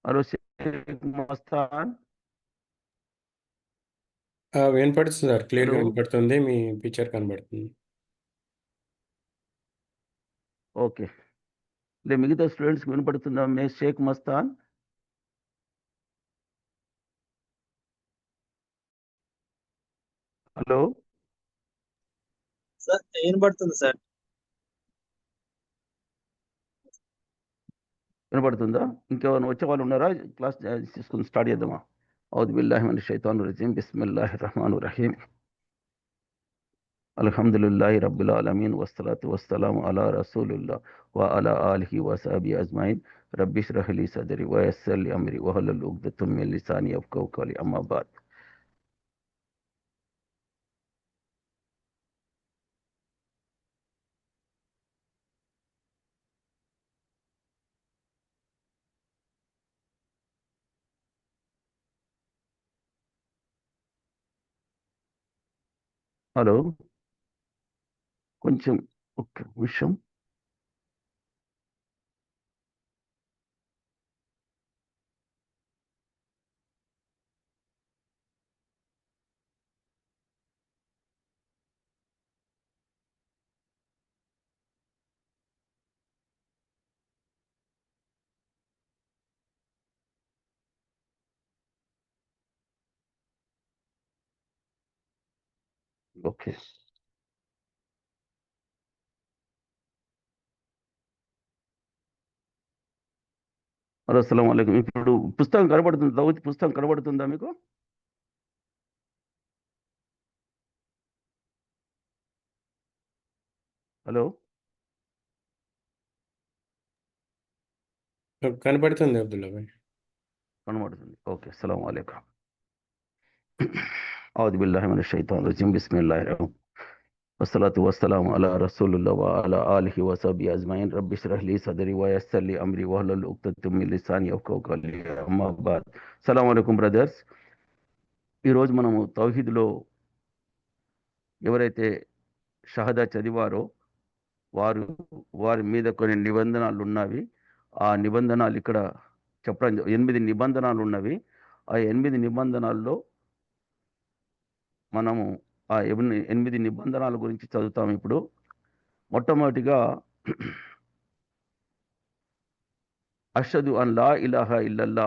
Hello Sheikh Mastan. వినపడుతుంది sir, క్లియర్గా hello. వినపడుతుంది. మీ పిక్చర్ కనబడుతుంది. ఓకే. మిగతా స్టూడెంట్స్ వినపడుతుందా? మే షేక్ మస్తాన్. హలో. సార్ వినబడుతుంది సార్. వినపడుతుందా? ఇంకెవరైనా వచ్చే వాళ్ళు ఉన్నారా? క్లాస్ తీసుకుని స్టార్ట్ చేద్దామా? ఔదు బిల్లాహి మినష్ షైతానిర్ రజీమ్. బిస్మిల్లాహిర్ రహమానిర్ రహీం. అల్హమ్దులిల్లాహి రబ్బిల్ ఆలమీన్ వస్సలాతు వస్సలాము అలా రసూలిల్లాహ్ వ అలా ఆలిహి వసహబిహి అజ్మాయిన్. రబ్బి ఇష్రహ్ లీ సద్రి వయస్సిర్ లీ అమ్రి వహ్లుల్ ఉక్దతం మిన్ లిసాని యఫ్ఖహు కౌలి. అమ్మా బాద్. హలో. కొంచెం ఒక్క నిమిషం. ఓకే. హలో, అస్సలాము అలైకుం. ఇప్పుడు పుస్తకం కనబడుతుంది, దౌత్ పుస్తకం కనబడుతుందా మీకు? హలో. కనబడుతుంది అబ్దుల్లా భాయ్. కనబడుతుంది. ఓకే. అస్సలాము అలైకుం. ఔదు బిల్లాహి మినష్ షైతానిర్ రజీమ్. బిస్మిల్లాహిర్ రహమానిర్ రహీం. వస్సలాతు వస్సలాము అలా రసూలిల్లాహ్ వ అలా ఆలిహి వసహబిహి అజ్మాయిన్. రబ్బి ఇష్రహ్ లీ సద్రి వయస్సిర్ లీ అమ్రి వహ్లుల్ ఉక్దతం మిన్ లిసాని యఫ్ఖహు కౌలి. అమ్మా బాద్. అస్సలాము అలైకుం బ్రదర్స్. ఈరోజు మనము తౌహీద్లో ఎవరైతే షహదా చదివారో వారి మీద కొన్ని నిబంధనలు ఉన్నవి. ఆ నిబంధనలు ఇక్కడ చెప్పడం 8 నిబంధనలు ఉన్నవి. ఆ 8 నిబంధనల్లో మనము ఆ 8 నిబంధనల గురించి చదువుతాం ఇప్పుడు. మొట్టమొదటిగా అష్హదు అన్ లా ఇలాహా ఇల్లల్లా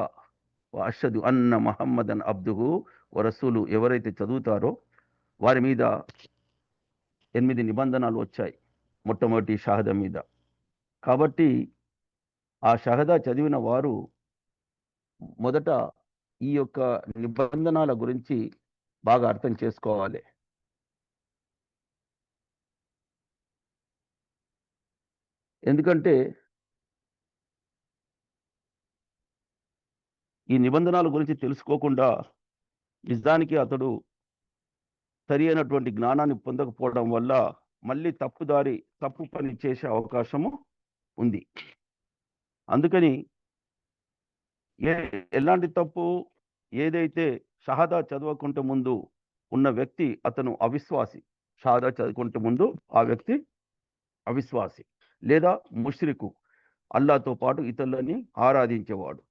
వ అష్హదు అన్న ముహమ్మదన్ అబ్దుహు వ రసూలు ఎవరైతే చదువుతారో వారి మీద 8 నిబంధనలు వచ్చాయి మొట్టమొదటి షహదా మీద. కాబట్టి ఆ షహదా చదివిన వారు మొదట ఈ యొక్క నిబంధనల గురించి బాగా అర్థం చేసుకోవాలి. ఎందుకంటే ఈ నిబంధనల గురించి తెలుసుకోకుండా నిజానికి అతడు సరి అయినటువంటి జ్ఞానాన్ని పొందకపోవడం వల్ల మళ్ళీ తప్పు పని చేసే అవకాశము ఉంది. అందుకని ఎలాంటి తప్పు ఏదైతే షహదా చదవకుంటే ముందు ఉన్న వ్యక్తి అతను అవిశ్వాసి. షహదా చదువుకుంటే ముందు ఆ వ్యక్తి అవిశ్వాసి లేదా ముష్రికు, అల్లాతో పాటు ఇతరులని ఆరాధించేవాడు.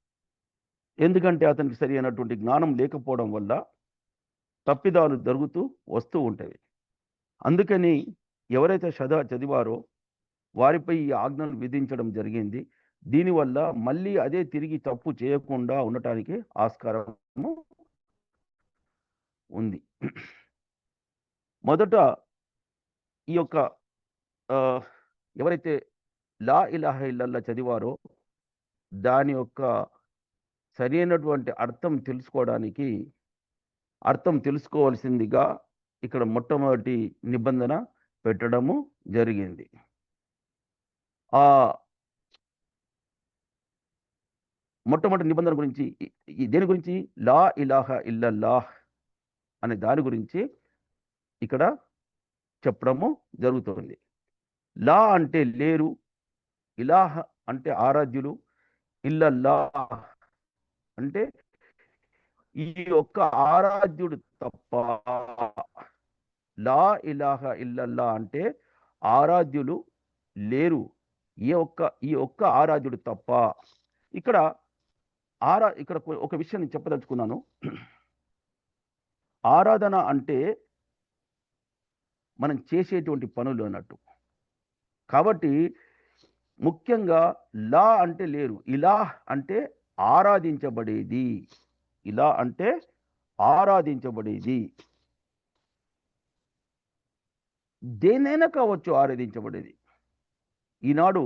ఎందుకంటే అతనికి సరి అయినటువంటి జ్ఞానం లేకపోవడం వల్ల తప్పిదాలు జరుగుతూ వస్తూ ఉంటాయి. అందుకని ఎవరైతే షహదా చదివారో వారిపై ఈ ఆజ్ఞలు విధించడం జరిగింది. దీనివల్ల మళ్ళీ అదే తిరిగి తప్పు చేయకుండా ఉండటానికి ఆస్కారము ఉంది. మొదట ఈ యొక్క ఎవరైతే లా ఇలాహ ఇల్లల్లా చదివారో దాని యొక్క సరైనటువంటి అర్థం తెలుసుకోవాల్సిందిగా ఇక్కడ మొట్టమొదటి నిబంధన పెట్టడము జరిగింది. ఆ మొట్టమొదటి నిబంధన గురించి దేని గురించి? లా ఇలాహ ఇల్లల్లాహ్ అనే దాని గురించి ఇక్కడ చెప్పడము జరుగుతుంది. లా అంటే లేరు, ఇలాహ అంటే ఆరాధ్యులు, ఇల్లల్లాహ్ అంటే ఈ యొక్క ఆరాధ్యుడు తప్ప. లా ఇలాహ ఇల్లల్లా అంటే ఆరాధ్యులు లేరు, ఈ ఒక్క ఆరాధ్యుడు తప్ప. ఇక్కడ ఇక్కడ ఒక విషయం నేను చెప్పదలుచుకున్నాను. ఆరాధన అంటే మనం చేసేటువంటి పనులు అన్నట్టు. కాబట్టి ముఖ్యంగా లా అంటే లేరు, ఇలా అంటే ఆరాధించబడేది. ఇలా అంటే ఆరాధించబడేది. దేనైనా కావచ్చు ఆరాధించబడేది. ఈనాడు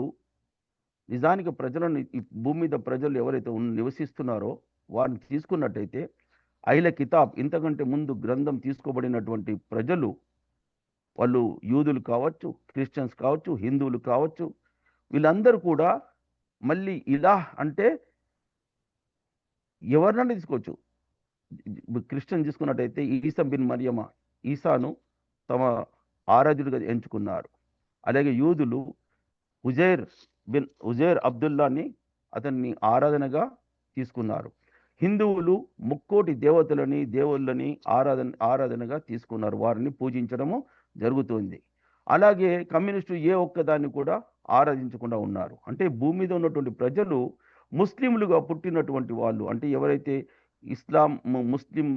నిజానికి ప్రజలను, ఈ భూమి మీద ప్రజలు ఎవరైతే నివసిస్తున్నారో వారిని తీసుకున్నట్టయితే అహ్లె కితాబ్, ఇంతకంటే ముందు గ్రంథం తీసుకోబడినటువంటి ప్రజలు, వాళ్ళు యూదులు కావచ్చు, క్రిస్టియన్స్ కావచ్చు, హిందువులు కావచ్చు, వీళ్ళందరూ కూడా మళ్ళీ ఇలా అంటే ఎవరినైనా తీసుకోవచ్చు. క్రిస్టియన్ తీసుకున్నట్టయితే ఈసా బిన్ మరియమ, ఈసాను తమ ఆరాధ్యుడిగా ఎంచుకున్నారు. అలాగే యూదులు ఉజైర్ అబ్దుల్లాని అతన్ని ఆరాధనగా తీసుకున్నారు. హిందువులు ముక్కోటి దేవతలని, దేవుళ్ళని ఆరాధనగా తీసుకున్నారు. వారిని పూజించడము జరుగుతుంది. అలాగే కమ్యూనిస్టు ఏ ఒక్కదాన్ని కూడా ఆరాధించకుండా ఉన్నారు. అంటే భూమి మీద ఉన్నటువంటి ప్రజలు ముస్లింలుగా పుట్టినటువంటి వాళ్ళు, అంటే ఎవరైతే ముస్లిం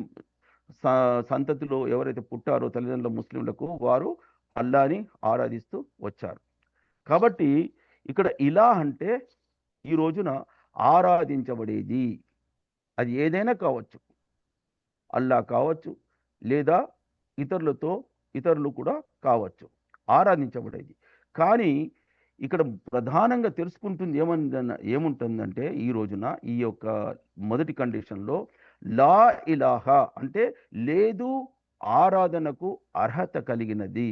సంతతిలో ఎవరైతే పుట్టారో తల్లిదండ్రుల ముస్లింలకు, వారు అల్లాని ఆరాధిస్తూ వచ్చారు. కాబట్టి ఇక్కడ ఇలా అంటే ఈ రోజున ఆరాధించబడేది, అది ఏదైనా కావచ్చు, అల్లా కావచ్చు, లేదా ఇతరులు కూడా కావచ్చు, ఆరాధించబడేది. కానీ ఇక్కడ ప్రధానంగా తెలుసుకుంటుంది ఏముంటుందంటే ఈ రోజున ఈ యొక్క మొదటి కండిషన్లో లా ఇలాహా అంటే లేదు, ఆరాధనకు అర్హత కలిగినది.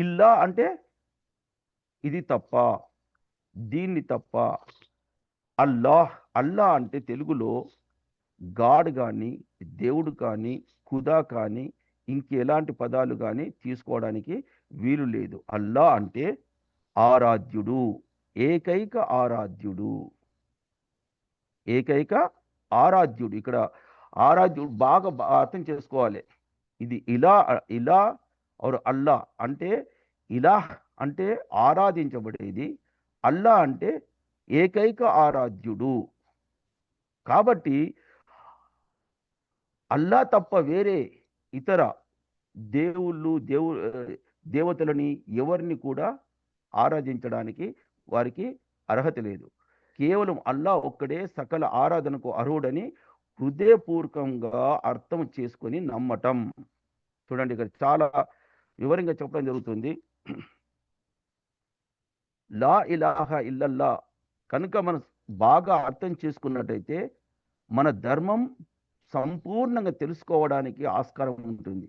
ఇల్లా అంటే ఇది తప్ప, దీన్ని తప్ప. అల్లా అంటే తెలుగులో గాడ్ కానీ, దేవుడు కానీ, ఖుదా కానీ, ఇంకెలాంటి పదాలు కానీ తీసుకోవడానికి వీలు లేదు. అల్లా అంటే ఆరాధ్యుడు, ఏకైక ఆరాధ్యుడు, ఏకైక ఆరాధ్యుడు. ఇక్కడ ఆరాధ్యుడు బాగా అర్థం చేసుకోవాలి. ఇది ఇలా और అల్లా అంటే, ఇలా అంటే ఆరాధించబడేది, అల్లా అంటే ఏకైక ఆరాధ్యుడు. కాబట్టి అల్లా తప్ప వేరే ఇతర దేవతలని ఎవరిని కూడా ఆరాధించడానికి వారికి అర్హత లేదు. కేవలం అల్లా ఒక్కడే సకల ఆరాధనకు అర్హుడని హృదయపూర్వకంగా అర్థం చేసుకొని నమ్మటం. చూడండి, ఇక్కడ చాలా వివరంగా చెప్పడం జరుగుతుంది. లా ఇలాహా ఇల్లల్లా కనుక మనం బాగా అర్థం చేసుకున్నట్టయితే మన ధర్మం సంపూర్ణంగా తెలుసుకోవడానికి ఆస్కారం ఉంటుంది.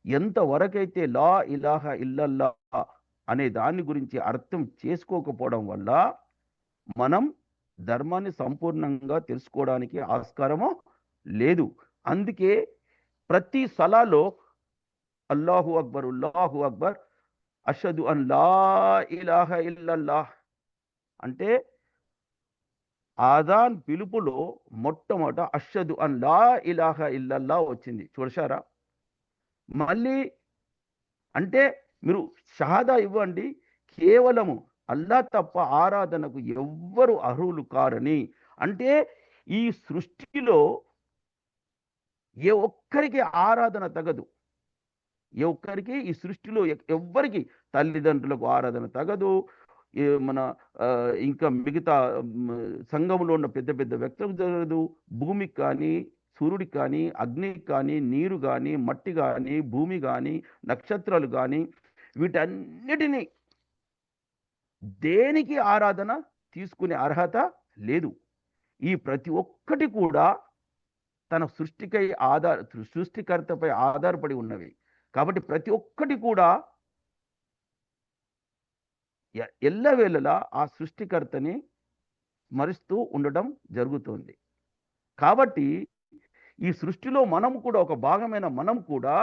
ఎంతవరకైతే లా ఇలాహా ఇల్లల్లా అనే దాని గురించి అర్థం చేసుకోకపోవడం వల్ల మనం ధర్మాన్ని సంపూర్ణంగా తెలుసుకోవడానికి ఆస్కారము లేదు. అందుకే ప్రతి సలాలో అల్లాహు అక్బర్ అషదు అన్ లా ఇలాహ ఇల్లల్లాహ్ అంటే ఆదాన్ పిలుపులో మొట్టమొదట అషదు అన్ లా ఇలాహ ఇల్లల్లాహ్ వచ్చింది. చూశారా? మళ్ళీ అంటే మీరు షహాదా ఇవ్వండి, కేవలము అల్లా తప్ప ఆరాధనకు ఎవ్వరు అర్హులు కారని. అంటే ఈ సృష్టిలో ఏ ఒక్కరికి ఆరాధన తగదు. ఏ ఒక్కరికి ఈ సృష్టిలో ఎవ్వరికి తల్లిదండ్రులకు ఆరాధన తగదు. మన ఇంకా మిగతా సంఘంలో ఉన్న పెద్ద పెద్ద వ్యక్తులకు జరగదు. భూమికి కానీ, సూర్యుడికి కానీ, అగ్నికి కానీ, నీరు కానీ, మట్టి కానీ, భూమి కానీ, నక్షత్రాలు కానీ, వీటన్నిటినీ దేనికి ఆరాధన తీసుకునే అర్హత లేదు. ఈ ప్రతి ఒక్కటి కూడా తన సృష్టికర్తపై ఆధారపడి ఉన్నవి. కాబట్టి ప్రతి ఒక్కటి కూడా ఎల్లవేళలా ఆ సృష్టికర్తని స్మరిస్తూ ఉండడం జరుగుతుంది. కాబట్టి ఈ సృష్టిలో మనం కూడా ఒక భాగమైన మనం కూడా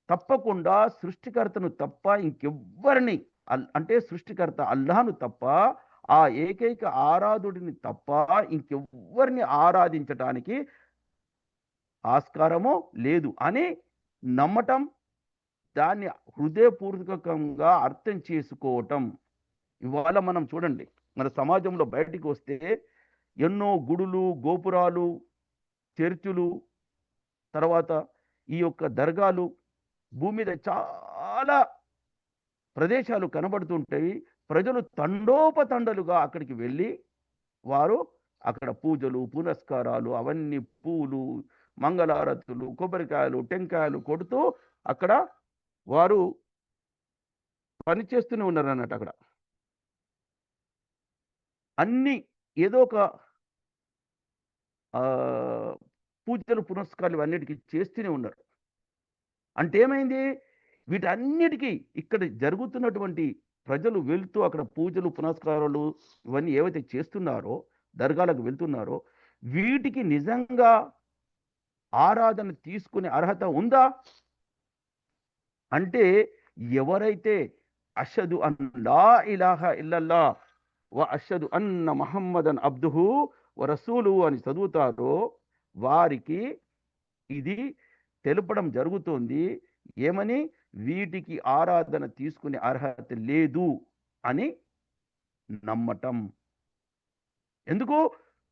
తప్పకుండా సృష్టికర్తను తప్ప ఇంకెవ్వరిని, అంటే సృష్టికర్త అల్లాహ్ను తప్ప, ఆ ఏకైక ఆరాధుడిని తప్ప ఇంకెవ్వరిని ఆరాధించటానికి ఆస్కారము లేదు అని నమ్మటం, దాన్ని హృదయపూర్వకంగా అర్థం చేసుకోవటం. ఇవాళ మనం చూడండి, మన సమాజంలో బయటికి వస్తే ఎన్నో గుడులు, గోపురాలు, చర్చులు, తర్వాత ఈ యొక్క దర్గాలు, భూమి మీద చాలా ప్రదేశాలు కనబడుతుంటాయి. ప్రజలు తండోపతండలుగా అక్కడికి వెళ్ళి వారు అక్కడ పూజలు, పునస్కారాలు, అవన్నీ పూలు, మంగళారతులు, కొబ్బరికాయలు, టెంకాయలు కొడుతూ అక్కడ వారు పని చేస్తూనే ఉన్నారు అన్నట్టు. అక్కడ అన్ని ఏదో ఒక పూజలు, పునస్కారాలు ఇవన్నిటికీ చేస్తూనే ఉన్నారు. అంటే ఏమైంది? వీటన్నిటికీ ఇక్కడ జరుగుతున్నటువంటి ప్రజలు వెళ్తూ అక్కడ పూజలు, పునస్కారాలు ఇవన్నీ ఏవైతే చేస్తున్నారో, దర్గాలకు వెళ్తున్నారో, వీటికి నిజంగా ఆరాధన తీసుకునే అర్హత ఉందా? అంటే ఎవరైతే అషదు అన్ లా ఇలాహా ఇల్లల్లా వ అషదు అన్న ముహమ్మదన్ అబ్దుహు వ రసూలు అని చదువుతారో వారికి ఇది తెలపడం జరుగుతోంది. ఏమని? వీటికి ఆరాధన తీసుకునే అర్హత లేదు అని నమ్మటం. ఎందుకు?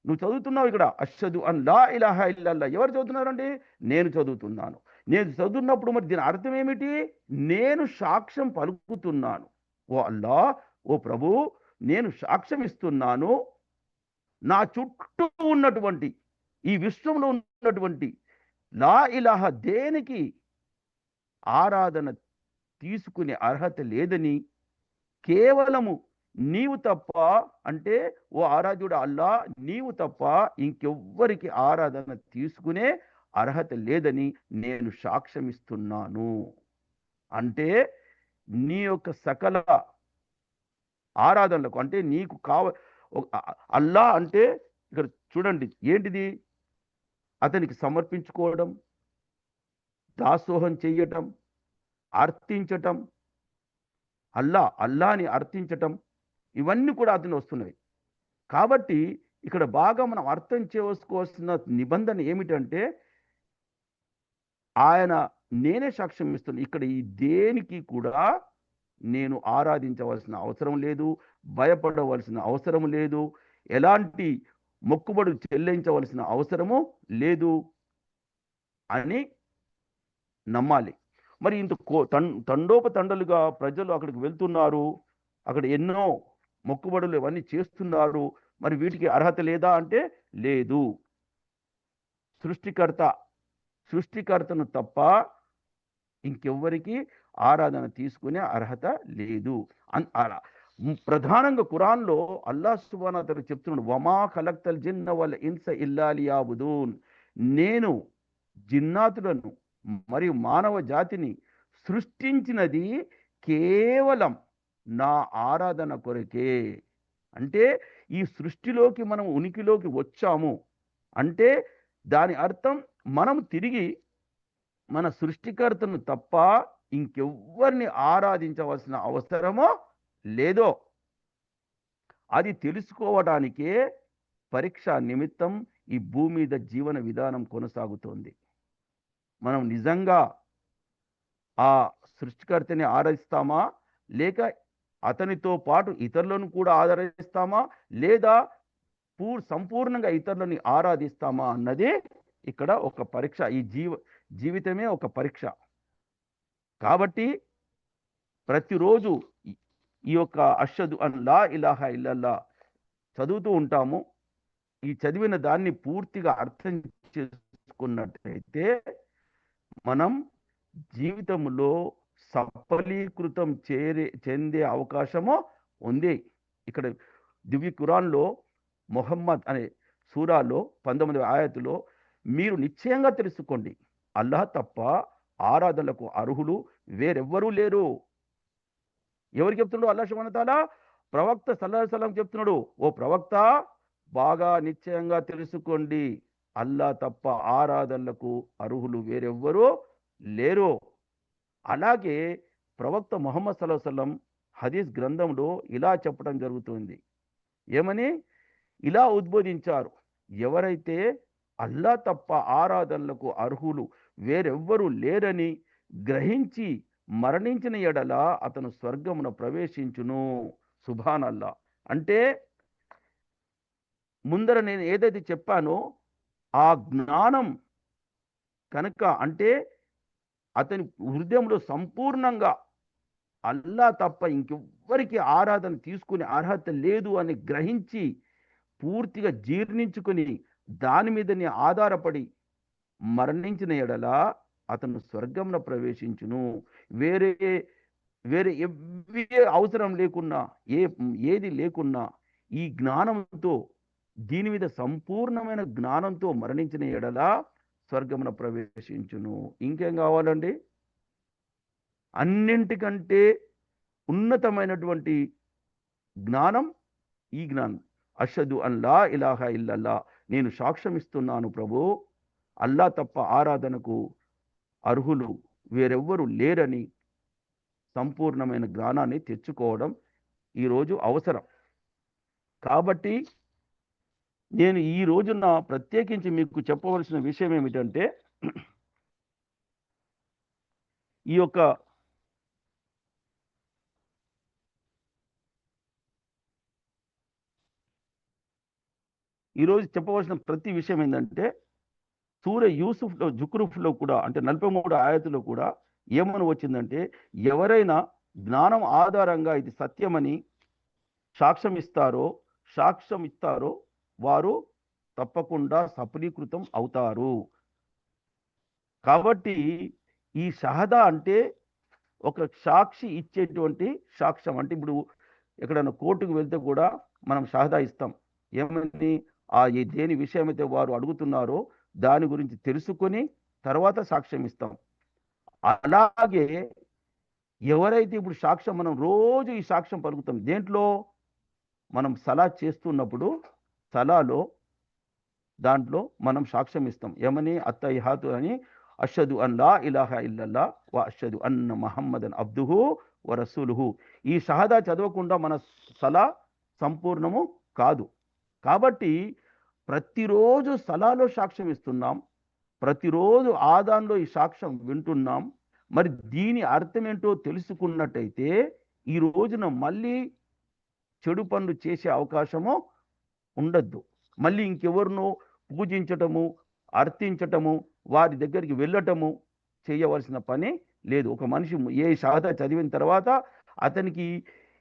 నువ్వు చదువుతున్నావు ఇక్కడ అష్హదు అన్ లా ఇలాహా ఇల్లల్లా. ఎవరు చదువుతున్నారండి? నేను చదువుతున్నాను. నేను చదువుతున్నప్పుడు మరి దీని అర్థం ఏమిటి? నేను సాక్ష్యం పలుకుతున్నాను. ఓ అల్లా, ఓ ప్రభు, నేను సాక్ష్యం ఇస్తున్నాను. నా చుట్టూ ఉన్నటువంటి ఈ విశ్వంలో ఉన్నటువంటి లా ఇలాహ దేనికి ఆరాధన తీసుకునే అర్హత లేదని, కేవలము నీవు తప్ప, అంటే ఓ ఆరాధ్యుడు అల్లా, నీవు తప్ప ఇంకెవ్వరికి ఆరాధన తీసుకునే అర్హత లేదని నేను సాక్ష్యం ఇస్తున్నాను. అంటే నీ యొక్క సకల ఆరాధనలకు, అంటే నీకు అల్లా అంటే ఇక్కడ చూడండి ఏంటిది? అతనికి సమర్పించుకోవడం, దాసోహం చెయ్యటం, అర్థించటం, అల్లాని అర్థించటం, ఇవన్నీ కూడా అతను వస్తున్నవి. కాబట్టి ఇక్కడ బాగా మనం అర్థం చేసుకోవాల్సిన నిబంధన ఏమిటంటే, ఆయన నేనే సాక్ష్యం ఇస్తున్నాను. ఇక్కడ ఈ దేనికి కూడా నేను ఆరాధించవలసిన అవసరం లేదు, భయపడవలసిన అవసరం లేదు, ఎలాంటి మొక్కుబడులు చెల్లించవలసిన అవసరము లేదు అని నమ్మాలి. మరి ఇంత తండోపతండలుగా ప్రజలు అక్కడికి వెళ్తున్నారు, అక్కడ ఎన్నో మొక్కుబడులు ఇవన్నీ చేస్తున్నారు. మరి వీటికి అర్హత లేదా అంటే లేదు. సృష్టికర్తను తప్ప ఇంకెవ్వరికి ఆరాధన తీసుకునే అర్హత లేదు. ప్రధానంగా ఖురాన్లో అల్లాహ్ సుబ్హానహు వ తఆలా చెప్తున్నాడు, వమా ఖలక్తల్ జిన్న వల్ ఇన్స ఇల్లా లియఅబుదూన్. నేను జిన్నాతులను మరియు మానవ జాతిని సృష్టించినది కేవలం నా ఆరాధన కొరకే. అంటే ఈ సృష్టిలోకి మనం ఉనికిలోకి వచ్చాము అంటే దాని అర్థం మనం తిరిగి మన సృష్టికర్తను తప్ప ఇంకెవ్వరిని ఆరాధించవలసిన అవసరమో లేదో అది తెలుసుకోవడానికే పరీక్ష నిమిత్తం ఈ భూమి మీద జీవన విధానం కొనసాగుతోంది. మనం నిజంగా ఆ సృష్టికర్తని ఆరాధిస్తామా, లేక అతనితో పాటు ఇతరులను కూడా ఆరాధిస్తామా, లేదా సంపూర్ణంగా ఇతరులని ఆరాధిస్తామా అన్నది ఇక్కడ ఒక పరీక్ష. ఈ జీవితమే ఒక పరీక్ష. కాబట్టి ప్రతిరోజు ఈ యొక్క అష్హదు అన్ లా ఇలాహా ఇల్లల్లా చదువుతూ ఉంటాము. ఈ చదివిన దాన్ని పూర్తిగా అర్థం చేసుకున్నట్టయితే మనం జీవితంలో సఫలీకృతం చెందే అవకాశము ఉంది. ఇక్కడ దివ్య ఖురాన్లో మొహమ్మద్ అనే సూరాలో 19వ ఆయతులో మీరు నిశ్చయంగా తెలుసుకోండి, అల్లాహ్ తప్ప ఆరాధనలకు అర్హులు వేరెవ్వరూ లేరు. ఎవరికి చెప్తున్నాడు? అల్లాహ్ సుబ్హానహు వ తఆలా ప్రవక్త సల్లల్లాహు అలైహి వసల్లం చెప్తున్నాడు, ఓ ప్రవక్త, బాగా నిశ్చయంగా తెలుసుకోండి, అల్లాహ్ తప్ప ఆరాధనలకు అర్హులు వేరెవ్వరూ లేరు. అలాగే ప్రవక్త ముహమ్మద్ సల్లల్లాహు అలైహి వసల్లం హదీస్ గ్రంథంలో ఇలా చెప్పడం జరుగుతుంది. ఏమని? ఇలా ఉద్బోధించారు, ఎవరైతే అల్లాహ్ తప్ప ఆరాధనలకు అర్హులు వేరెవ్వరూ లేరని గ్రహించి మరణించిన ఎడల అతను స్వర్గమున ప్రవేశించును. సుభానల్లా. అంటే ముందర నేను ఏదైతే చెప్పానో ఆ జ్ఞానం కనుక, అంటే అతని హృదయంలో సంపూర్ణంగా అల్లా తప్ప ఇంకెవ్వరికి ఆరాధన తీసుకునే అర్హత లేదు అని గ్రహించి పూర్తిగా జీర్ణించుకుని దాని మీదనే ఆధారపడి మరణించిన ఎడల అతను స్వర్గంలో ప్రవేశించును. వేరే వేరే అవసరం లేకున్నా, ఏది లేకున్నా ఈ జ్ఞానంతో, దీని మీద సంపూర్ణమైన జ్ఞానంతో మరణించిన ఎడల స్వర్గమున ప్రవేశించును. ఇంకేం కావాలండి? అన్నింటికంటే ఉన్నతమైనటువంటి జ్ఞానం ఈ జ్ఞానం. అషదు అన్ లా ఇలాహా ఇల్లల్లా, నేను సాక్ష్యమిస్తున్నాను ప్రభు, అల్లా తప్ప ఆరాధనకు అర్హులు వేరెవ్వరు లేరని సంపూర్ణమైన జ్ఞానాన్ని తెచ్చుకోవడం ఈరోజు అవసరం. కాబట్టి నేను ఈ రోజున ప్రత్యేకించి మీకు చెప్పవలసిన విషయం ఏమిటంటే, ఈ యొక్క ఈరోజు చెప్పవలసిన ప్రతి విషయం ఏంటంటే, సూర యూసుఫ్లో జుక్రూఫ్లో కూడా, అంటే 43 ఆయతులో కూడా ఏమని వచ్చిందంటే, ఎవరైనా జ్ఞానం ఆధారంగా ఇది సత్యమని సాక్ష్యం ఇస్తారో వారు తప్పకుండా సఫలీకృతం అవుతారు. కాబట్టి ఈ షహదా అంటే ఒక సాక్షి ఇచ్చేటువంటి సాక్ష్యం. అంటే ఇప్పుడు ఎక్కడైనా కోర్టుకు వెళ్తే కూడా మనం షహదా ఇస్తాం. ఏమని? దేని విషయం అయితే వారు అడుగుతున్నారో దాని గురించి తెలుసుకొని తర్వాత సాక్ష్యం ఇస్తాం. అలాగే ఎవరైతే ఇప్పుడు సాక్ష్యం, మనం రోజు ఈ సాక్ష్యం పలుకుతాం. దేంట్లో? మనం సలా చేస్తున్నప్పుడు సలాలో దాంట్లో మనం సాక్ష్యం ఇస్తాం. ఏమని? అత్తయిహాతు అని, అషదు అన్ లా ఇలాహా ఇల్లల్లా వ అషదు అన్న ముహమ్మదన్ అబ్దుహు వ రసూలుహు. ఈ షహదా చదవకుండా మన సలా సంపూర్ణము కాదు. కాబట్టి ప్రతిరోజు సలాలో సాక్ష్యం ఇస్తున్నాం, ప్రతిరోజు ఆదాన్లో ఈ సాక్ష్యం వింటున్నాం. మరి దీని అర్థం ఏంటో తెలుసుకున్నట్టయితే ఈ రోజున మళ్ళీ చెడు పనులు చేసే అవకాశము ఉండద్దు. మళ్ళీ ఇంకెవరినో పూజించటము, అర్థించటము, వారి దగ్గరికి వెళ్ళటము చేయవలసిన పని లేదు. ఒక మనిషి ఏ షహదా చదివిన తర్వాత అతనికి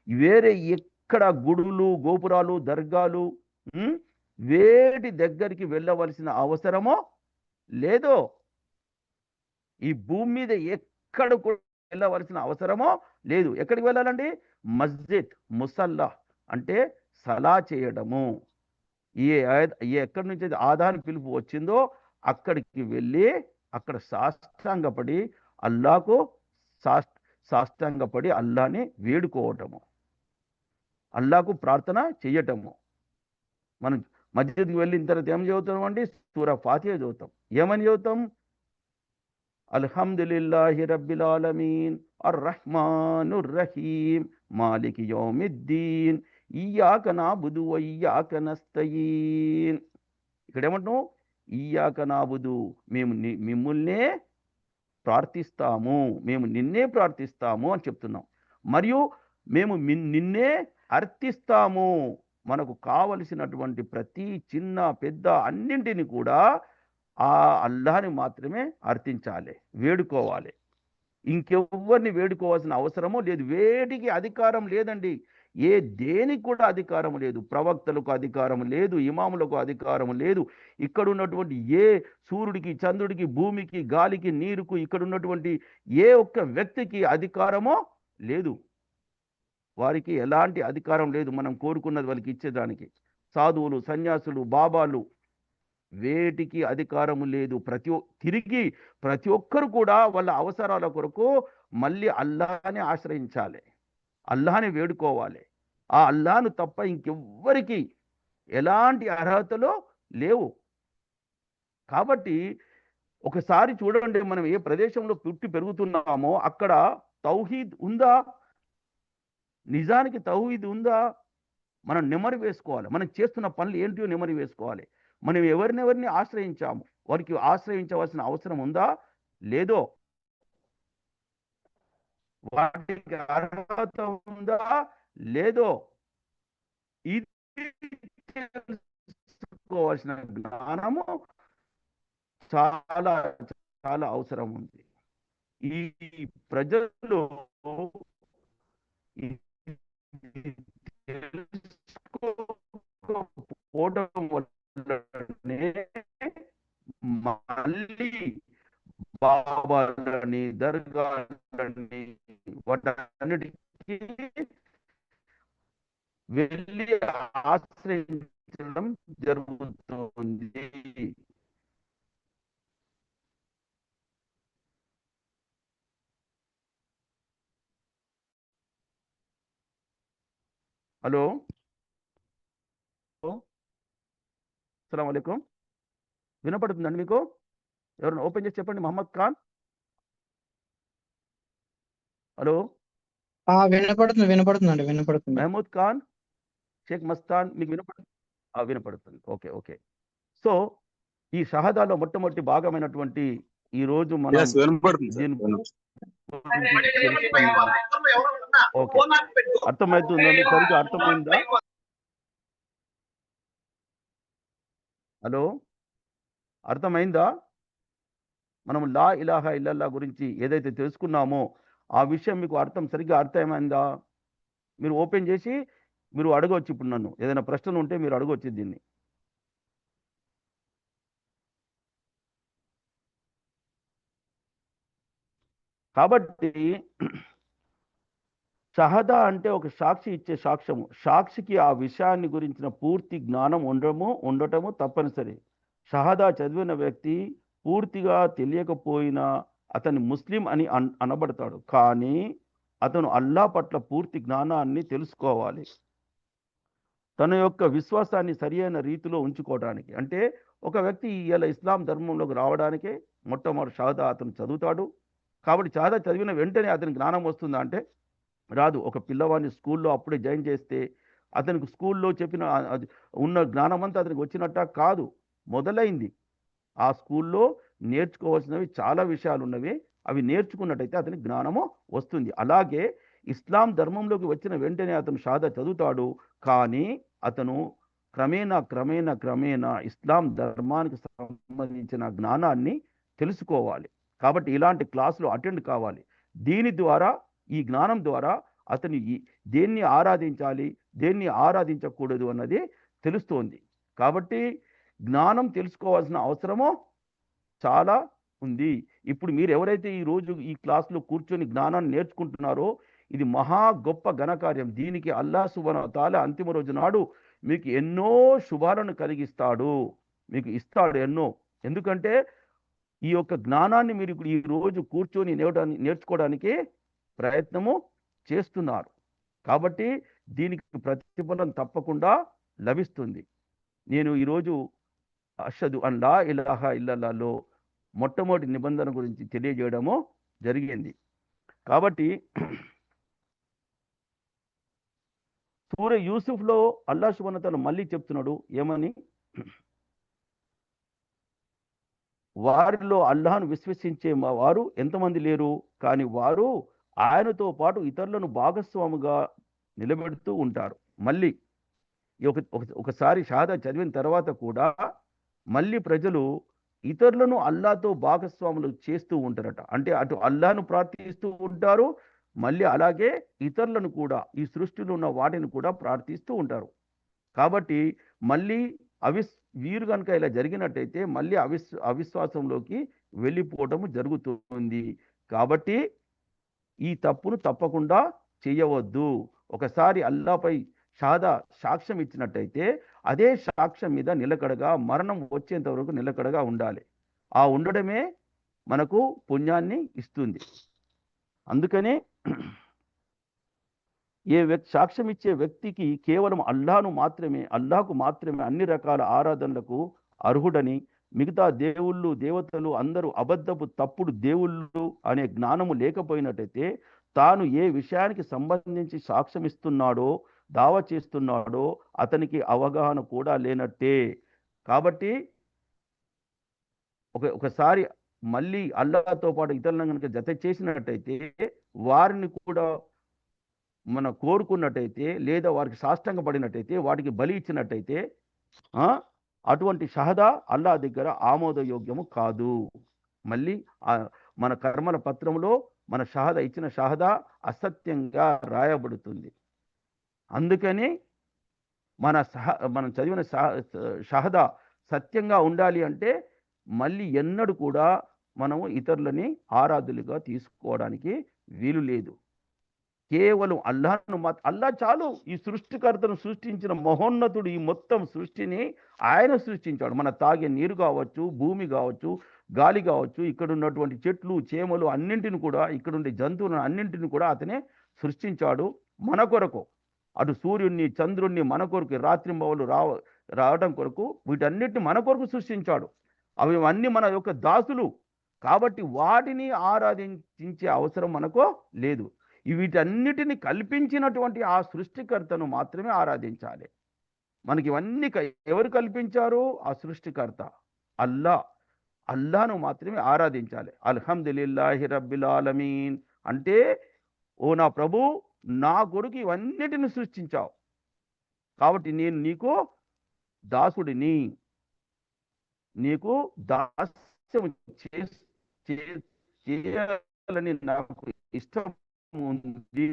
వేరే ఎక్కడ గుడులు, గోపురాలు, దర్గాలు వేటి దగ్గరికి వెళ్ళవలసిన అవసరమో లేదో, ఈ భూమి మీద ఎక్కడ వెళ్ళవలసిన అవసరమో లేదు. ఎక్కడికి వెళ్ళాలండి? మస్జిద్, ముసల్లా అంటే సలా చేయడము. ఎక్కడి నుంచి ఆదాని పిలుపు వచ్చిందో అక్కడికి వెళ్ళి అక్కడ సాష్టాంగపడి అల్లాకు సాష్టాంగపడి అల్లాని వేడుకోవటము, అల్లాకు ప్రార్థన చెయ్యటము. మనం మస్జిద్కి వెళ్ళిన తర్వాత ఏం చదువుతాం అండి? సూరా ఫాతిహా చదువుతాం. ఏమని చదువుతాం? అల్హమ్దులిల్లాహి రబ్బిల్ ఆలమీన్ అర్రహ్మానుర్ రహీం మాలికి యౌమిద్దీన్ ఇయ్యాక నాబుదు వ ఇయ్యాక నస్తయీన్. ఇక్కడ ఏమంటున్నాం? ఇయ్యాక నాబుదు, మేము మిమ్ముల్నే ప్రార్థిస్తాము, మేము నిన్నే ప్రార్థిస్తాము అని చెప్తున్నాం. మరియు మేము నిన్నే అర్థిస్తాము. మనకు కావలసినటువంటి ప్రతి చిన్న పెద్ద అన్నింటిని కూడా ఆ అల్లాహ్ని మాత్రమే అర్థించాలి, వేడుకోవాలి. ఇంకెవ్వరిని వేడుకోవాల్సిన అవసరమో లేదు. వేటికి అధికారం లేదండి. దేనికి కూడా అధికారం లేదు. ప్రవక్తలకు అధికారం లేదు, ఇమాములకు అధికారం లేదు. ఇక్కడ ఉన్నటువంటి ఏ సూర్యుడికి, చంద్రుడికి, భూమికి, గాలికి, నీరుకు, ఇక్కడ ఉన్నటువంటి ఏ ఒక్క వ్యక్తికి అధికారమో లేదు. వారికి ఎలాంటి అధికారం లేదు మనం కోరుకున్నది వాళ్ళకి ఇచ్చేదానికి. సాధువులు, సన్యాసులు, బాబాలు వేటికి అధికారము లేదు. తిరిగి ప్రతి ఒక్కరు కూడా వాళ్ళ అవసరాల కొరకు మళ్ళీ అల్లాహ్ని ఆశ్రయించాలి, అల్లాహ్ని వేడుకోవాలి. ఆ అల్లాహ్ను తప్ప ఇంకెవ్వరికి ఎలాంటి అర్హతలు లేవు. కాబట్టి ఒకసారి చూడండి, మనం ఏ ప్రదేశంలో పుట్టి పెరుగుతున్నామో అక్కడ తౌహీద్ ఉందా? నిజానికి తౌహీద్ ఉందా? మనం నెమరు వేసుకోవాలి. మనం చేస్తున్న పనులు ఏంటో నెమరు వేసుకోవాలి. మనం ఎవరినెవరిని ఆశ్రయించాము, వారికి ఆశ్రయించవలసిన అవసరం ఉందా లేదో, వాటికి అర్హత ఉందా లేదో, ఇది తెలుసుకోవాల్సిన జ్ఞానము చాలా చాలా అవసరం ఉంది. ఈ ప్రజలు ఇది తెలుసుకోకపోవడం వల్లనే మళ్ళీ బాబాలని దర్గాలని వాటన్నిటికీ వెళ్ళి ఆశ్రయించడం జరుగుతుంది. హలో, అస్సలం వాలేకుం. వినపడుతుందండి మీకు? ఎవరైనా ఓపెన్ చేసి చెప్పండి. మహమ్మద్ ఖాన్. హలో, వినపడుతుందండి, వినపడుతుంది. మహమూద్ ఖాన్, షేక్ మస్తాన్, మీకు వినపడుతుంది. Okay, okay. సో ఈ షహదాలో మొట్టమొదటి భాగమైనటువంటి ఈ రోజు మనం వినపడుతుంది సార్. దీని గురించి తెలుసుకుందాం. ఓకే, అర్థమవుతుందండి? సరిగ్గా అర్థమైందా? హలో, అర్థమైందా? మనం లా ఇలాహా ఇల్లల్లా గురించి ఏదైతే తెలుసుకున్నామో ఆ విషయం మీకు సరిగ్గా అర్థమైందా? మీరు ఓపెన్ చేసి మీరు అడగవచ్చు. ఇప్పుడు నన్ను ఏదైనా ప్రశ్నలు ఉంటే మీరు అడగవచ్చు దీన్ని. కాబట్టి షహదా అంటే ఒక సాక్షి ఇచ్చే సాక్ష్యము. సాక్షికి ఆ విషయాన్ని గురించిన పూర్తి జ్ఞానం ఉండటము తప్పనిసరి. షహదా చదివిన వ్యక్తి పూర్తిగా తెలియకపోయినా అతని ముస్లిం అని అనబడతాడు. కానీ అతను అల్లా పట్ల పూర్తి జ్ఞానాన్ని తెలుసుకోవాలి, తన యొక్క విశ్వాసాన్ని సరియైన రీతిలో ఉంచుకోవడానికి. అంటే ఒక వ్యక్తి ఇలా ఇస్లాం ధర్మంలోకి రావడానికే మొట్టమొదటి షహదా అతను చదువుతాడు. కాబట్టి షహదా చదివిన వెంటనే అతనికి జ్ఞానం వస్తుందా అంటే రాదు. ఒక పిల్లవాడిని స్కూల్లో అప్పుడే జాయిన్ చేస్తే అతనికి స్కూల్లో చెప్పిన ఉన్న జ్ఞానం అంతా అతనికి వచ్చినట్ట కాదు. మొదలైంది ఆ స్కూల్లో నేర్చుకోవాల్సినవి చాలా విషయాలు ఉన్నవి. అవి నేర్చుకున్నట్టయితే అతనికి జ్ఞానము వస్తుంది. అలాగే ఇస్లాం ధర్మంలోకి వచ్చిన వెంటనే అతను షహదా చదువుతాడు. కానీ అతను క్రమేణా ఇస్లాం ధర్మానికి సంబంధించిన జ్ఞానాన్ని తెలుసుకోవాలి. కాబట్టి ఇలాంటి క్లాసులు అటెండ్ కావాలి. దీని ద్వారా, ఈ జ్ఞానం ద్వారా అతను దేన్ని ఆరాధించాలి, దేన్ని ఆరాధించకూడదు అన్నది తెలుస్తోంది. కాబట్టి జ్ఞానం తెలుసుకోవాల్సిన అవసరము చాలా ఉంది. ఇప్పుడు మీరు ఎవరైతే ఈరోజు ఈ క్లాసులో కూర్చొని జ్ఞానాన్ని నేర్చుకుంటున్నారో ఇది మహా గొప్ప ఘనకార్యం. దీనికి అల్లాహ్ సుబ్హానహు వ తఆలా అంతిమ రోజు నాడు మీకు ఎన్నో శుభాలను కలిగిస్తాడు, మీకు ఇస్తాడు ఎన్నో. ఎందుకంటే ఈ యొక్క జ్ఞానాన్ని మీరు ఇప్పుడు ఈ రోజు కూర్చొని నేర్చుకోవడానికి ప్రయత్నము చేస్తున్నారు. కాబట్టి దీనికి ప్రతిఫలం తప్పకుండా లభిస్తుంది. నేను ఈరోజు అష్హదు అన్ లా ఇలాహా ఇల్లల్లాలో మొట్టమొదటి నిబంధన గురించి తెలియజేయడము జరిగింది. కాబట్టి సూర యూసుఫ్లో అల్లాహ్ సుబ్హానహు వ తఆలా మళ్ళీ చెప్తున్నాడు ఏమని? వారిలో అల్లాహ్ను విశ్వసించే వారు ఎంతమంది లేరు, కానీ వారు ఆయనతో పాటు ఇతరులను భాగస్వాముగా నిలబెడుతూ ఉంటారు. మళ్ళీ ఒకసారి షహదా చదివిన తర్వాత కూడా మళ్ళీ ప్రజలు ఇతరులను అల్లాతో భాగస్వాములు చేస్తూ ఉంటారట. అంటే అటు అల్లాహ్ను ప్రార్థిస్తూ ఉంటారు, మళ్ళీ అలాగే ఇతరులను కూడా, ఈ సృష్టిలో ఉన్న వాటిని కూడా ప్రార్థిస్తూ ఉంటారు. కాబట్టి మళ్ళీ వీరు కనుక ఇలా జరిగినట్టయితే మళ్ళీ అవిశ్వాసంలోకి వెళ్ళిపోవటము జరుగుతుంది. కాబట్టి ఈ తప్పును తప్పకుండా చేయవద్దు. ఒకసారి అల్లాపై షహదా సాక్ష్యం ఇచ్చినట్టయితే అదే సాక్ష్యం మీద నిలకడగా, మరణం వచ్చేంత వరకు నిలకడగా ఉండాలి. ఆ ఉండడమే మనకు పుణ్యాన్ని ఇస్తుంది. అందుకనే సాక్ష్యం ఇచ్చే వ్యక్తికి కేవలం అల్లాహకు మాత్రమే అన్ని రకాల ఆరాధనలకు అర్హుడని, మిగతా దేవుళ్ళు, దేవతలు అందరూ అబద్ధపు తప్పుడు దేవుళ్ళు అనే జ్ఞానము లేకపోయినట్టయితే తాను ఏ విషయానికి సంబంధించి సాక్ష్యం ఇస్తున్నాడో, దావా చేస్తున్నాడో అతనికి అవగాహన కూడా లేనట్టే. కాబట్టి ఒకసారి మళ్ళీ అల్లాహ్తో పాటు ఇతరులను కనుక జత చేసినట్టయితే వారిని కూడా మనం కోరుకున్నట్టయితే లేదా వారికి సాష్టాంగ పడినట్టయితే వాటికి బలి ఇచ్చినట్టయితే ఆ, అటువంటి షహదా అల్లా దగ్గర ఆమోదయోగ్యము కాదు. మళ్ళీ మన కర్మల పత్రంలో మన షహదా ఇచ్చిన షహదా అసత్యంగా రాయబడుతుంది. అందుకని మనం చదివిన షహదా సత్యంగా ఉండాలి అంటే మళ్ళీ ఎన్నడూ కూడా మనము ఇతరులని ఆరాధులుగా తీసుకోవడానికి వీలు లేదు. కేవలం అల్లా చాలు. ఈ సృష్టికర్తను సృష్టించిన మహోన్నతుడు ఈ మొత్తం సృష్టిని ఆయన సృష్టించాడు. మన తాగే నీరు కావచ్చు, భూమి కావచ్చు, గాలి కావచ్చు, ఇక్కడ ఉన్నటువంటి చెట్లు చేమలు అన్నింటిని కూడా, ఇక్కడ ఉండే జంతువులను అన్నింటిని కూడా అతనే సృష్టించాడు మన కొరకు. అటు సూర్యుడిని చంద్రుణ్ణి మన కొరకు, రాత్రింబవళ్ళు రావడం కొరకు, వీటన్నిటిని మన కొరకు సృష్టించాడు. అవి అన్నీ మన యొక్క దాసులు కాబట్టి వాటిని ఆరాధించే అవసరం మనకు లేదు. వీటన్నిటిని కల్పించినటువంటి ఆ సృష్టికర్తను మాత్రమే ఆరాధించాలి. మనకి ఇవన్నీ ఎవరు కల్పించారు? ఆ సృష్టికర్త అల్లాను మాత్రమే ఆరాధించాలి. అల్హమ్దులిల్లాహి రబ్బిల్ ఆలమీన్ అంటే, ఓ నా ప్రభు, నా కొరకు ఇవన్నిటిని సృష్టించావు కాబట్టి నేను నీకు దాసుడిని, నీకు దాస్యం చేయాలని నాకు ఇష్టం ఉంది.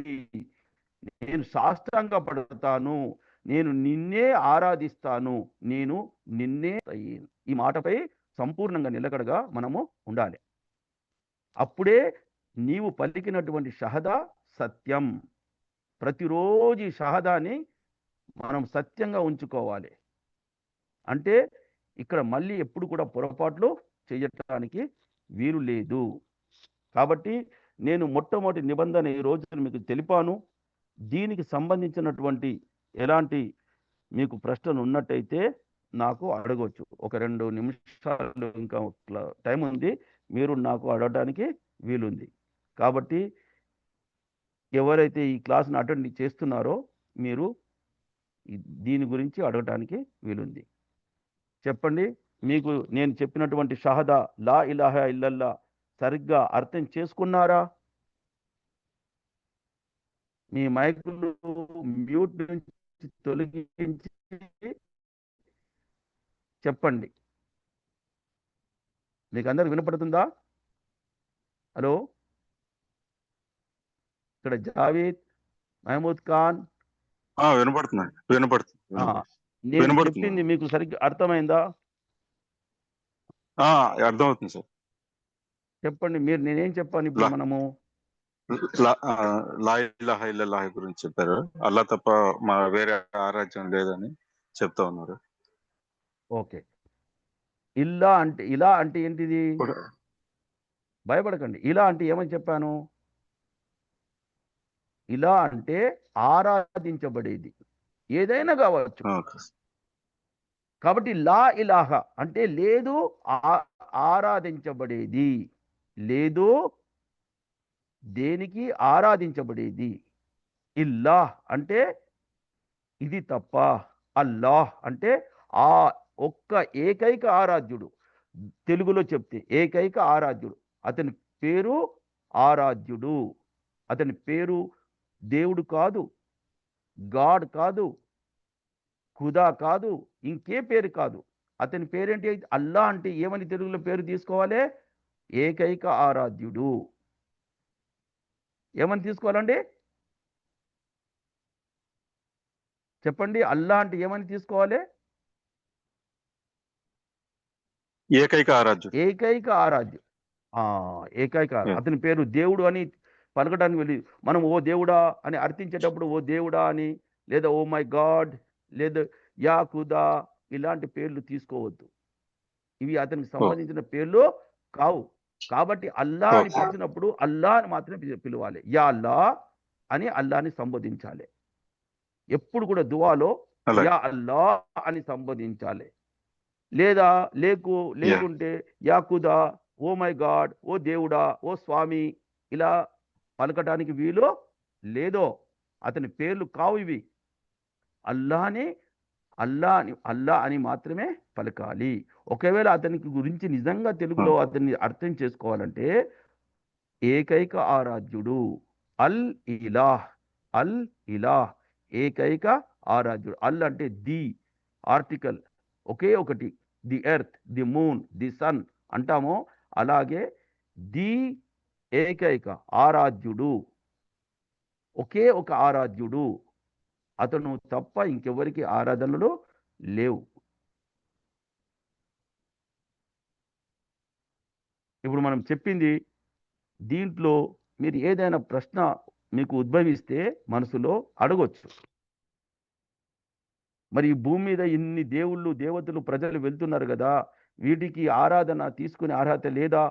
నేను సాష్టాంగ పడతాను, నేను నిన్నే ఆరాధిస్తాను, నేను నిన్నే. ఈ మాటపై సంపూర్ణంగా నిలకడగా మనము ఉండాలి. అప్పుడే నీవు పలికినటువంటి షహదా సత్యం. ప్రతిరోజు ఈ షహదాని మనం సత్యంగా ఉంచుకోవాలి. అంటే ఇక్కడ మళ్ళీ ఎప్పుడు కూడా పొరపాట్లు చేయటానికి వీలు లేదు. కాబట్టి నేను మొట్టమొదటి నిబంధన ఈ రోజు మీకు తెలిపాను. దీనికి సంబంధించినటువంటి ఎలాంటి మీకు ప్రశ్నలు ఉన్నట్టయితే నాకు అడగవచ్చు. ఒక 2 నిమిషాలు ఇంకా టైం ఉంది, మీరు నాకు అడగడానికి వీలుంది. కాబట్టి ఎవరైతే ఈ క్లాస్ని అటెండ్ చేస్తున్నారో మీరు దీని గురించి అడగటానికి వీలుంది. చెప్పండి, మీకు నేను చెప్పినటువంటి షహదా లా ఇలాహా ఇల్లల్లా సరిగ్గా అర్థం చేసుకున్నారా? మీ మైకులు మ్యూట్ నుంచి తొలగించి చెప్పండి. మీకు అందరికి వినపడుతుందా? హలో, ఇక్కడ జావేద్, మహమూద్ ఖాన్. వినపడుతుంది. నేను చెప్పింది మీకు సరిగ్గా అర్థమైందా? అర్థమవుతుంది సార్. చెప్పండి, మీరు నేనేం చెప్పాను ఇప్పుడు? మనము లా ఇలాహా ఇల్లల్లాహ్ గురించి చెప్పారు. అల్లా తప్ప మా వేరే ఆరాధ్యం లేదని చెప్తా ఉన్నారు. ఓకే, ఇలా అంటే ఏంటిది? భయపడకండి. ఇలా అంటే ఏమని చెప్పాను? ఇలా అంటే ఆరాధించబడేది ఏదైనా కావచ్చు. కాబట్టి లా ఇలాహ అంటే లేదు, ఆరాధించబడేది లేదు, దేనికి ఆరాధించబడేది. ఇల్లాహ్ అంటే ఇది తప్ప. అల్లాహ్ అంటే ఆ ఒక్క ఏకైక ఆరాధ్యుడు. తెలుగులో చెప్తే ఏకైక ఆరాధ్యుడు. అతని పేరు ఆరాధ్యుడు. అతని పేరు దేవుడు కాదు, గాడ్ కాదు, ఖుదా కాదు, ఇంకే పేరు కాదు. అతని పేరేంటి? అల్లా అంటే ఏమని తెలుగులో పేరు తీసుకోవాలి? ఏకైక ఆరాధ్యుడు. ఏమని తీసుకోవాలండి? చెప్పండి, అల్లా అంటే ఏమని తీసుకోవాలి? ఏకైక ఆరాధ్యుడు. ఏకైక ఆరాధ్యుడు. ఏకైక. అతని పేరు దేవుడు అని పలకడానికి వెళ్ళి మనం ఓ దేవుడా అని అర్థించేటప్పుడు ఓ దేవుడా అని, లేదా ఓ మై గాడ్, లేదా యా ఖుదా, ఇలాంటి పేర్లు తీసుకోవద్దు. ఇవి అతనికి సంబంధించిన పేర్లు కావు. కాబట్టి అల్లా అని పిలిచినప్పుడు అల్లా అని మాత్రమే పిలవాలి. యా అల్లా అని అల్లాని సంబోధించాలి. ఎప్పుడు కూడా దువాలో యా అల్లా అని సంబోధించాలి. లేదా లేకుంటే yeah Khuda, oh my God, ఓ దేవుడా, ఓ స్వామి, ఇలా పలకటానికి వీలు లేదో. అతని పేర్లు కావు ఇవి. అల్లా అని మాత్రమే పలకాలి. ఒకవేళ అతనికి గురించి నిజంగా తెలుగులో అతన్ని అర్థం చేసుకోవాలంటే ఏకైక ఆరాధ్యుడు, అల్ ఇలాహ్, అల్ ఇలాహ్, ఏకైక ఆరాధ్యుడు. అల్ అంటే ది ఆర్టికల్, ఒకే ఒకటి, the earth, the moon, the sun అంటామో అలాగే ది ఏకైక ఆరాధ్యుడు, ఒకే ఒక ఆరాధ్యుడు, అతను తప్ప ఇంకెవరికి ఆరాధనలు లేవు. ఇప్పుడు మనం చెప్పింది దీంట్లో మీరు ఏదైనా ప్రశ్న మీకు ఉద్భవిస్తే మనసులో అడగొచ్చు. మరి ఈ భూమి మీద ఇన్ని దేవుళ్ళు దేవతలు ప్రజలు వెళ్తున్నారు కదా, వీటికి ఆరాధన తీసుకునే అర్హత లేదా?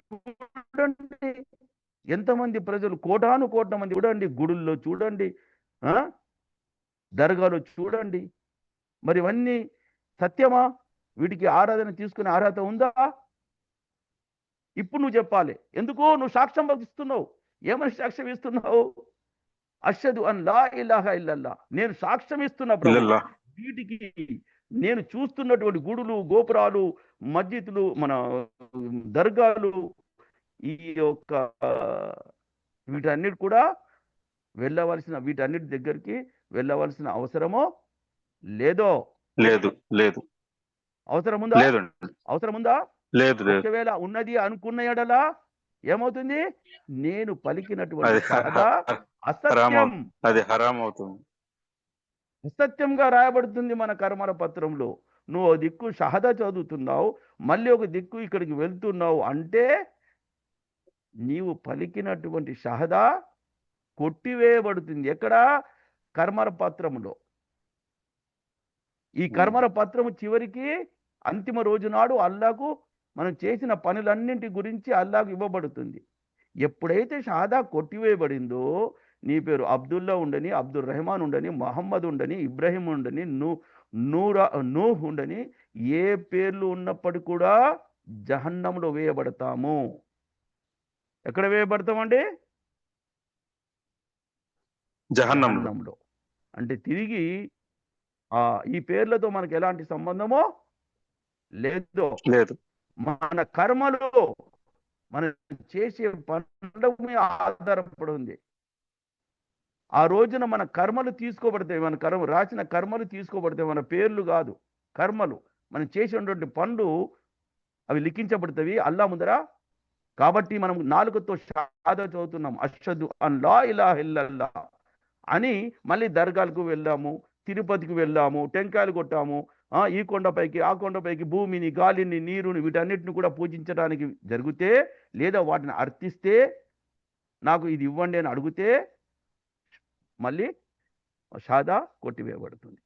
చూడండి ఎంతమంది ప్రజలు, కోటాను కోట్ల మంది చూడండి, గుడుల్లో చూడండి, దర్గాలో చూడండి. మరి ఇవన్నీ సత్యమా? వీటికి ఆరాధన తీసుకునే అర్హత ఉందా? ఇప్పుడు నువ్వు చెప్పాలి. ఎందుకో నువ్వు సాక్ష్యం ఇస్తున్నావు. ఏమని సాక్ష్యం ఇస్తున్నావు? అష్హదు అన్ లా ఇలాహ ఇల్లల్లా, నేను సాక్ష్యం ఇస్తున్నా ప్రభు. వీటికి నేను చూస్తున్నటువంటి గుడులు, గోపురాలు, మస్జిద్లు, మన దర్గాలు, ఈ యొక్క వీటన్నిటి కూడా వీటన్నిటి దగ్గరికి వెళ్ళవలసిన అవసరమో లేదో? లేదు. అవసరం ఉందా? అవసరం ఉందా? లేదు. ఒకవేళ ఉన్నది అనుకున్న ఎడలా ఏమవుతుంది? నేను పలికినటువంటి షహదా అసత్యం, అది హరాం అవుతుంది, అసత్యంగా రాయబడుతుంది మన కర్మల పత్రంలో. నువ్వు ఒక దిక్కు షహదా చదువుతున్నావు, మళ్ళీ ఒక దిక్కు ఇక్కడికి వెళ్తున్నావు అంటే నీవు పలికినటువంటి షహదా కొట్టివేయబడుతుంది. ఎక్కడ? కర్మల పత్రములో. ఈ కర్మల పత్రము చివరికి అంతిమ రోజు నాడు అల్లాకు మనం చేసిన పనులన్నింటి గురించి అల్లాకు ఇవ్వబడుతుంది. ఎప్పుడైతే షహదా కొట్టివేయబడిందో నీ పేరు అబ్దుల్లా ఉండని, అబ్దుల్ రెహమాన్ ఉండని, మహమ్మద్ ఉండని, ఇబ్రాహిం ఉండని, నూహ్ ఉండని, ఏ పేర్లు ఉన్నప్పటికీ కూడా జహన్నములో వేయబడతాము. ఎక్కడ వేయబడతామండి? జహన్నములో. అంటే తిరిగి ఈ పేర్లతో మనకు ఎలాంటి సంబంధమో లేదు. మన కర్మలో మనం చేసే పనుల మీద ఆధారపడి ఉంది. ఆ రోజున మన కర్మలు తీసుకోబడతాయి, మన రాసిన కర్మలు తీసుకోబడతాయి, మన పేర్లు కాదు, కర్మలు. మనం చేసినటువంటి పనులు అవి లిఖించబడతాయి అల్లా ముందర. కాబట్టి మనం నాలుకతో షహాదా చదువుతున్నాం, అష్హదు అన్ లా ఇలాహ ఇల్లల్లా అని. మళ్ళీ దర్గాలకు వెళ్ళాము, తిరుపతికి వెళ్ళాము, టెంకాయలు కొట్టాము, ఈ కొండపైకి ఆ కొండపైకి, భూమిని, గాలిని, నీరుని, వీటన్నిటిని కూడా పూజించడానికి జరిగితే, లేదా వాటిని అర్థిస్తే, నాకు ఇది ఇవ్వండి అని అడిగితే మళ్ళీ షహదా కొట్టివేయబడుతుంది.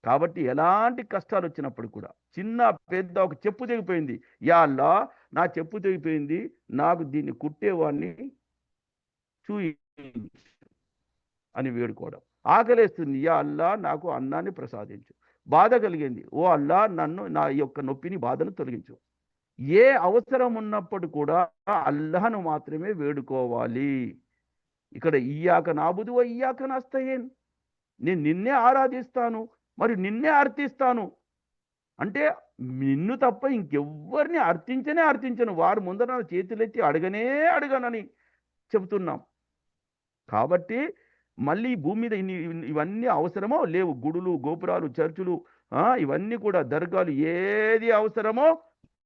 కాబట్టి ఎలాంటి కష్టాలు వచ్చినప్పుడు కూడా, చిన్న పెద్ద, ఒక చెప్పు తెగిపోయింది, యా అల్లా నా చెప్పు తెగిపోయింది, నాకు దీన్ని కుట్టేవాడిని చూయించు అని వేడుకోవడం. ఆకలేస్తుంది, యా అల్లా నాకు అన్నాన్ని ప్రసాదించు. బాధ కలిగింది, ఓ అల్లా నన్ను, నా యొక్క నొప్పిని, బాధను తొలగించు. ఏ అవసరం ఉన్నప్పుడు కూడా అల్లాహను మాత్రమే వేడుకోవాలి. ఇక్కడ ఇయ్యాక నాబుదు వ ఇయ్యాక నస్తయీన్, నేను నిన్నే ఆరాధిస్తాను మరి నిన్నే అర్థిస్తాను అంటే నిన్ను తప్ప ఇంకెవ్వరిని అర్థించను, వారు ముందర చేతులెత్తి అడగనని చెబుతున్నాం. కాబట్టి మళ్ళీ భూమి మీద ఇవన్నీ అవసరమో లేవు. గుడులు, గోపురాలు, చర్చులు, ఇవన్నీ కూడా, దర్గాలు, ఏది అవసరమో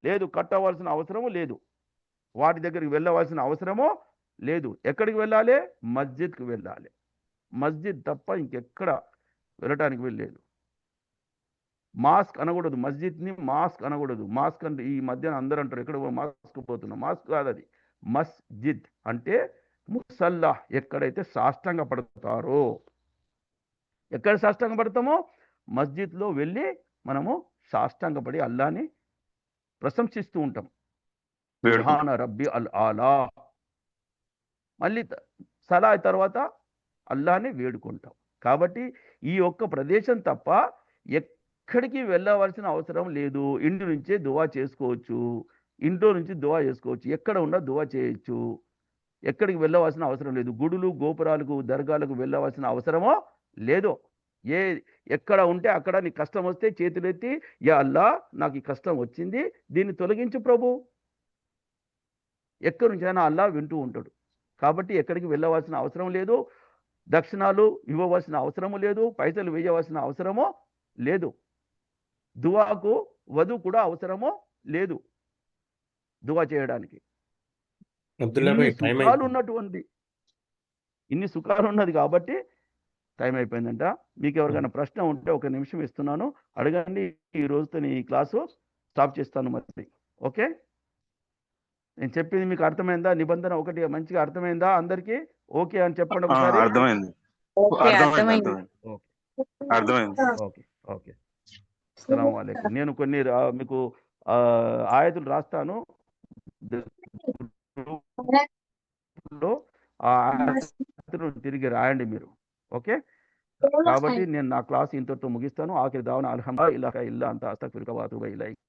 లేదు, కట్టవలసిన అవసరమో లేదు, వాటి దగ్గరికి వెళ్ళవలసిన అవసరమో లేదు. ఎక్కడికి వెళ్ళాలి? మస్జిద్కి వెళ్ళాలి. మస్జిద్ తప్ప ఇంకెక్కడ వెళ్ళటానికి వెళ్ళలేదు. మాస్క్ అనకూడదు, మస్జిద్ని మాస్క్ అనకూడదు. మాస్క్ అంటే ఈ మధ్యన అందరూ అంటారు, ఎక్కడ మాస్క్ పోతున్నాం. మాస్క్ కాదు అది, మస్జిద్ అంటే ముసల్లా, ఎక్కడైతే సాష్టాంగ పడతారో. ఎక్కడ సాష్టాంగ పడతామో మస్జిద్లో వెళ్ళి మనము సాష్టాంగపడి అల్లాని ప్రశంసిస్తూ ఉంటాం, సుబ్హాన రబ్బి అల్ ఆలా. మళ్ళీ సలా తర్వాత అల్లాని వేడుకుంటాం. కాబట్టి ఈ ఒక్క ప్రదేశం తప్ప ఎక్కడికి వెళ్ళవలసిన అవసరం లేదు. ఇంటి నుంచే దువా చేసుకోవచ్చు, ఇంట్లో నుంచి దువా చేసుకోవచ్చు, ఎక్కడ ఉన్నా దువా చేయొచ్చు. ఎక్కడికి వెళ్ళవలసిన అవసరం లేదు. గుడులు, గోపురాలకు, దర్గాలకు వెళ్ళవలసిన అవసరమో లేదు. ఎక్కడ ఉంటే అక్కడ నీ కష్టం వస్తే చేతులెత్తి, యా అల్లా నాకు ఈ కష్టం వచ్చింది, దీన్ని తొలగించు ప్రభు. ఎక్కడి నుంచైనా అల్లా వింటూ ఉంటాడు. కాబట్టి ఎక్కడికి వెళ్ళవలసిన అవసరం లేదు, దక్షిణాలు ఇవ్వవలసిన అవసరము లేదు, పైసలు వేయవలసిన అవసరమో లేదు, దువాకు వధు కూడా అవసరమో లేదు దువా చేయడానికి. అబ్దుల్లా ఇన్ని భాయ్ టైం సుఖాలు అయిపోయింది. ఉన్నటువంటి ఇన్ని సుఖాలు ఉన్నది కాబట్టి టైం అయిపోయిందంట. మీకు ఎవరికైనా ప్రశ్న ఉంటే ఒక నిమిషం ఇస్తున్నాను, అడగండి. ఈ రోజుతో ఈ క్లాసు స్టాప్ చేస్తాను మరి. ఓకే, నేను చెప్పింది మీకు అర్థమైందా? నిబంధన ఒకటి మంచిగా అర్థమైందా అందరికీ? ఓకే అని చెప్పండి ఒకసారి. అర్థమైంది ఓకే, అర్థమైంది అర్థమైంది. ఓకే అర్థమైంది. Okay okay. అస్సలాము అలైకుం. నేను కొన్ని మీకు ఆయతులు రాస్తాను, ఆ ఆయతులు తిరిగి రాయండి మీరు. ఓకే, కాబట్టి నేను నా క్లాస్ ఇంతటితో ముగిస్తాను. ఆఖరి దావన అల్హమ్దులిల్లాహి ఇల్లా అంత అస్తగ్ఫిరుక వ అతూబు ఇలైక్.